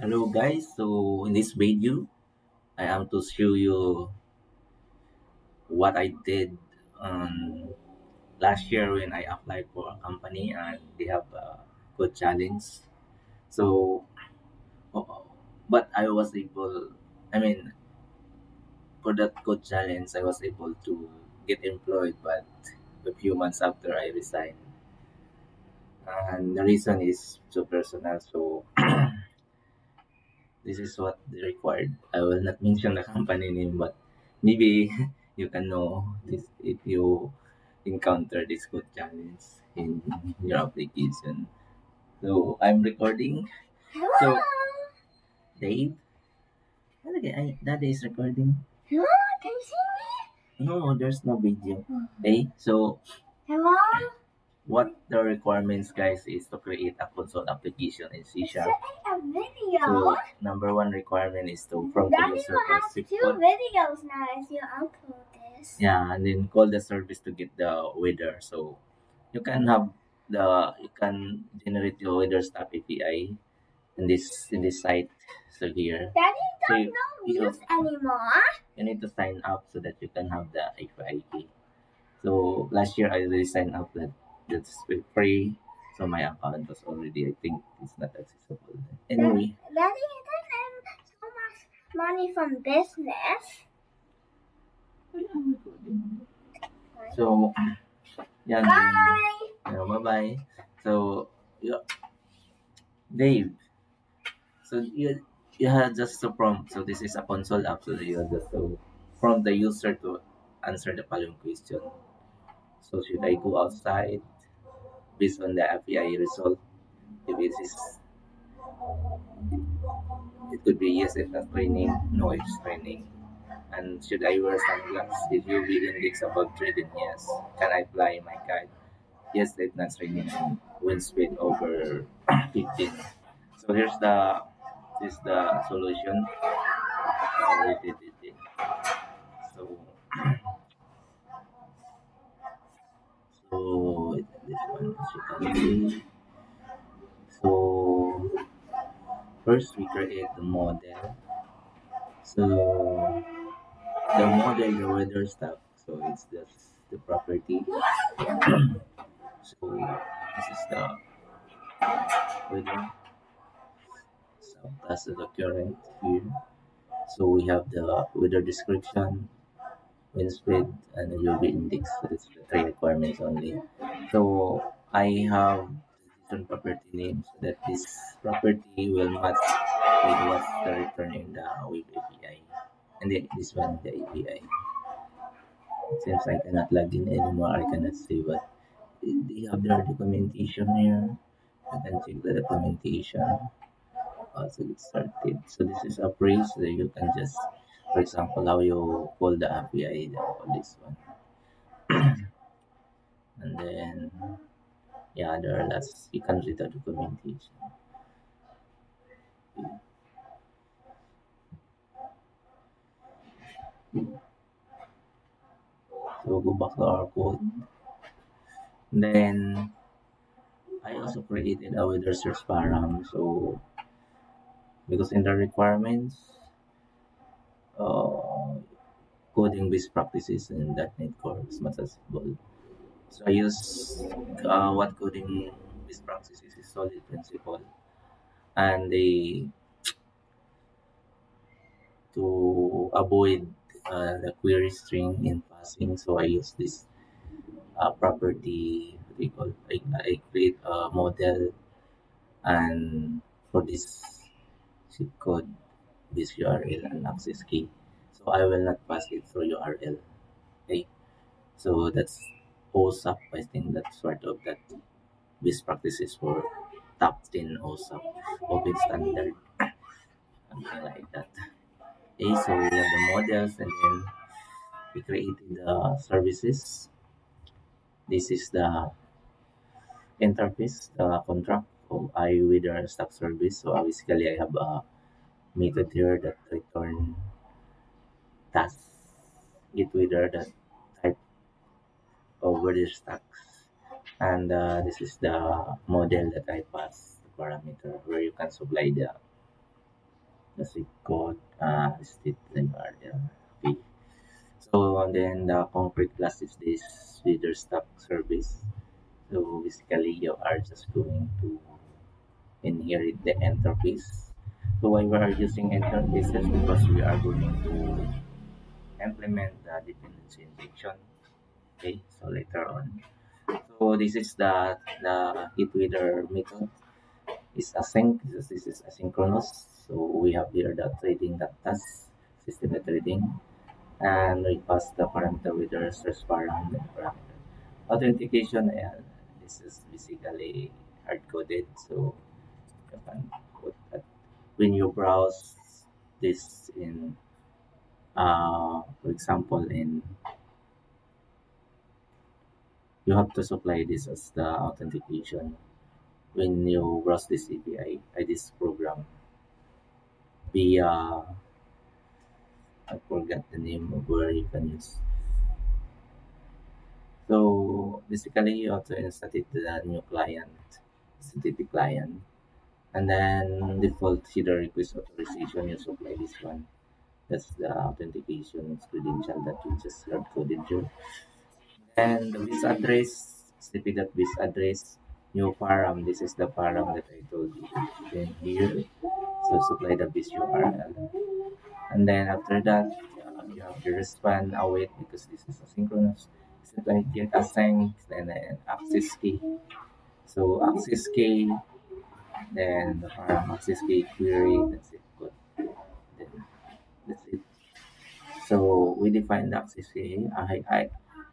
Hello guys, so in this video, I am to show you what I did last year when I applied for a company and they have a good challenge. So, oh, but I was able, I mean, for that good challenge, I was able to get employed, but a few months after I resigned. And the reason is so personal, so this is what they required. I will not mention the company name, but maybe you can know this if you encounter this good challenge in your application. So I'm recording. So Dave, okay, that is recording. Hello, can you see me? No, there's no video. Okay, so Hello? what the requirements, guys, is to create a console application in C Is Sharp. it a video? So number one requirement is to from the Daddy user will for have two SQL. videos now if you upload this. Yeah, and then call the service to get the weather. So you can have you can generate your weather stack API in this site. So here, Daddy so don't know views anymore. you need to sign up so that you can have the API key. So last year I already signed up that's free. So my account was already, I think it's not accessible. Anyway, Daddy doesn't earn so much money from business. so yeah, Bye. bye bye. So yeah, Dave. So you have just to prompt. So this is a console app. So you have just to prompt the user to answer the following question. So should I go outside based on the API result? If it is, it could be yes if not raining, no if it's raining. And should I wear sunglasses if UV index above 3? Then yes. Can I fly my kite? Yes if not raining and wind speed over 15. So here's the solution. So we did it. So So this one, as you can see. So first we create the model. So the model, the weather stuff. So it's just the property. So this is the weather. So that's the current here. So we have the weather description, wind speed, and the UV index. So that's the three requirements only. So I have different property names so that this property will match with what's the return in the web API. And then this one the API. Since I cannot log in anymore, I cannot see what they have their documentation here. You can check the documentation. Also get started. So this is a phrase that you can just, for example, how you call the API, call this one. And then yeah, there are lots you can read the documentation. So go back to our code. Then I also created a weather search param. So because in the requirements, uh, coding best practices in .NET Core as much as possible. So I use what coding best practices is solid principle, and they to avoid the query string in passing. So I use this property. What do you call? I create a model, and for this zip code, this URL and access key. So I will not pass it through URL. Okay. So that's OSAP. I think that's part of that best practices for top 10 OSAP open standard, something like that. Okay, so we have the models and then we created the services. This is the interface, the contract of I with the stock service. So basically I have a method here that return task get whether that type of weather stacks. And this is the model that I pass the parameter where you can supply the the zip code, state and area. Okay. So and then the concrete class is this leader stock service. So basically you are just going to inherit the interface. So why we are using interfaces because we are going to implement the dependency injection. Okay, so later on. So this is the hit reader method is async. This is asynchronous. So we have here the trading that task system trading, and we pass the parameter with the resource parameter. Authentication, and this is basically hard coded. So you can put that when you browse this in, for example, in you have to supply this as the authentication when you browse this API, this program via, I forgot the name of where you can use. So basically, you have to insert it to the new client, HTTP client, and then default header request authorization. You supply this one. That's the authentication credential that you just hard coded here. And the base address, cp.base address, new param. This is the param that I told you. Then here, so supply the base URL. And then after that, you have to respond await because this is asynchronous. Supply get assigned, then access key. So access key, then the param access key query. That's it. Good. Then that's it. So we define the access key.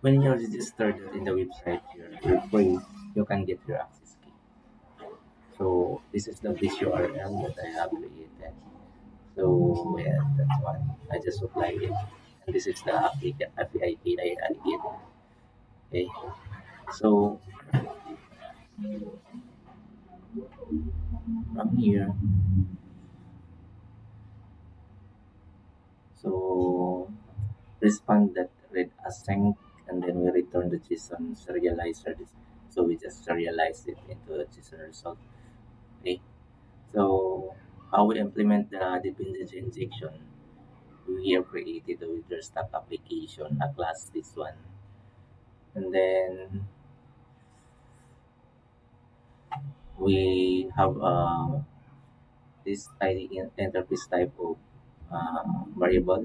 When you're registered in the website here, you're free, you can get your access key. So this is the base URL that I have created. So yeah, that's one. I just apply it. And this is the API I get. Okay. So from here, so respond that read async, and then we return the JSON serializer. So we just serialize it into a JSON result. Okay. So how we implement the dependency injection? We have created a weatherstack application, a class this one, and then we have this interface type of variable,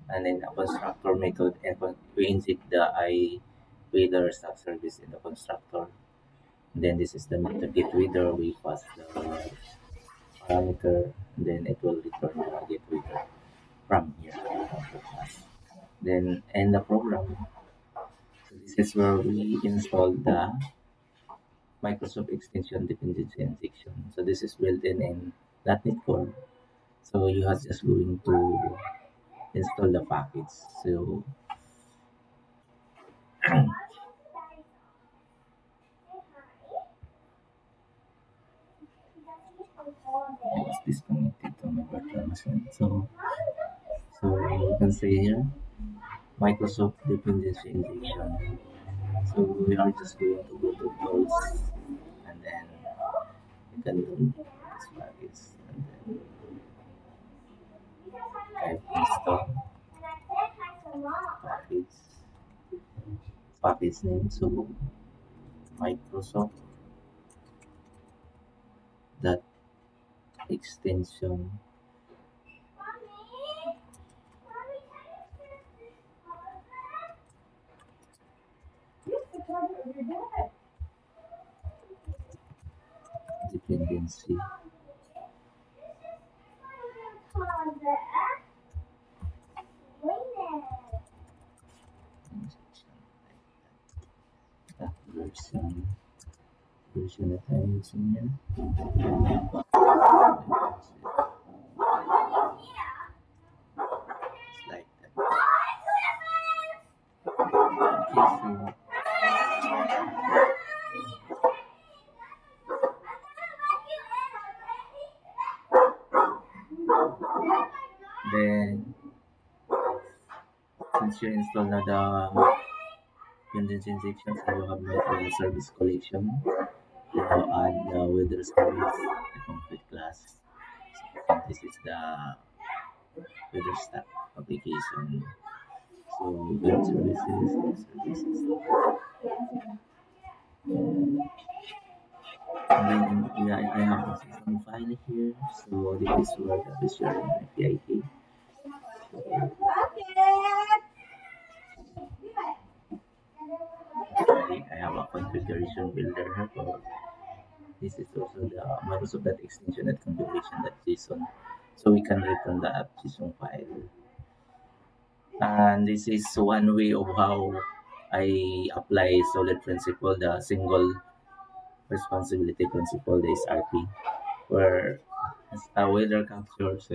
and then a constructor method, and we inject the I weatherstack service in the constructor. And then this is the method get reader. We pass the parameter, then it will return the get reader from here from the class. Then end the program. So this is where we install the Microsoft extension dependency injection. So this is built in .NET Core. So you are just going to install the package. So I was disconnected to my virtual machine. So you can see here Microsoft dependency injection. So we are just going to go to tools, and then you can do this package, and then type install package, package name. So Microsoft that extension dependency injection. That version that I'm using here. It's like that. Okay, so then since you install na the dependency injection, so you have like the service collection. You add the weather service, the complete class. This is the weatherstack application. So web services, and then yeah, I have also some file here. So this is where the visual API key. I have a configuration builder here. For this is also the Microsoft extension at configuration.json. So we can return the app.json file. And this is one way of how I apply solid principle, the single responsibility principle, the SRP, where a weather captures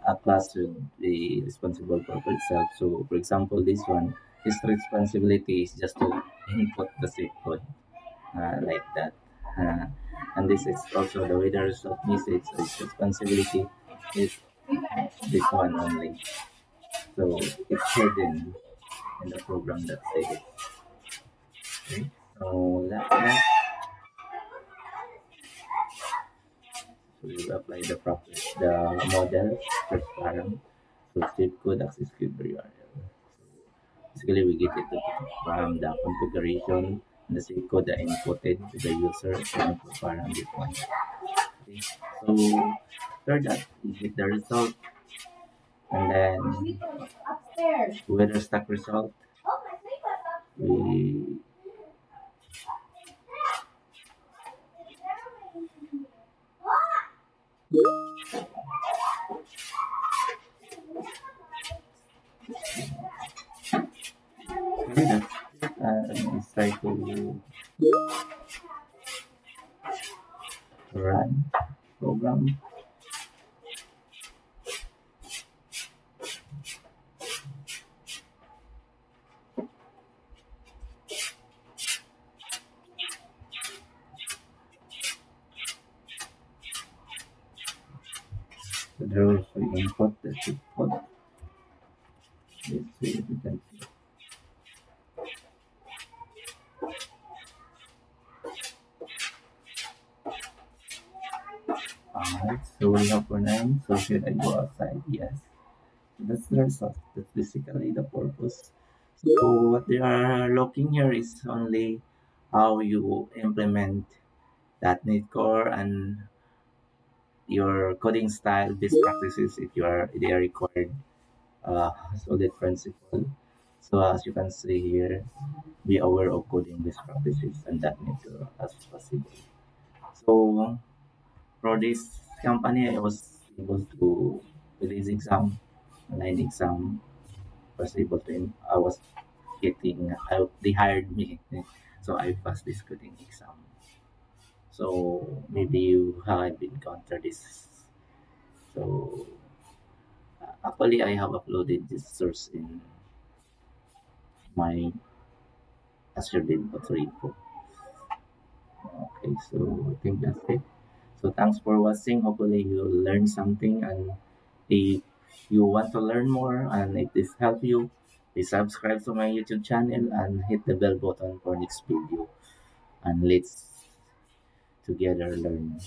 a class should be responsible for itself. So, for example, this one, his responsibility is just to input the zip code like that. Uh, and this is also the weather result message. So, his responsibility is this one only. So, it's hidden in the program that says it. Okay. So, so you apply the model first param. So, zip code, access code, URL. Basically, we get it from the configuration and the zip code that inputted to the user and program this one. Okay. So after that, we get the result and then weather stack result. We okay, that's it. We try to run program. So there is we input the zip code. Let's see if we can see. Alright, so we have for name. So should I go outside? Yes. That's the result. That's basically the purpose. So what they are looking here is only how you implement .NET Core and your coding style, best practices if you are they are required solid principle. So as you can see here, be aware of coding best practices and .NET Core as possible. So for this company, I was able to with this exam, online exam, was able to I was getting they hired me so I passed this coding exam. So maybe you have encountered this. So actually I have uploaded this source in my Azure Bimbo repo. Okay, so I think that's it. So thanks for watching. Hopefully you learned something, and if you want to learn more and if this helped you, please subscribe to my YouTube channel and hit the bell button for next video, and let's together learn.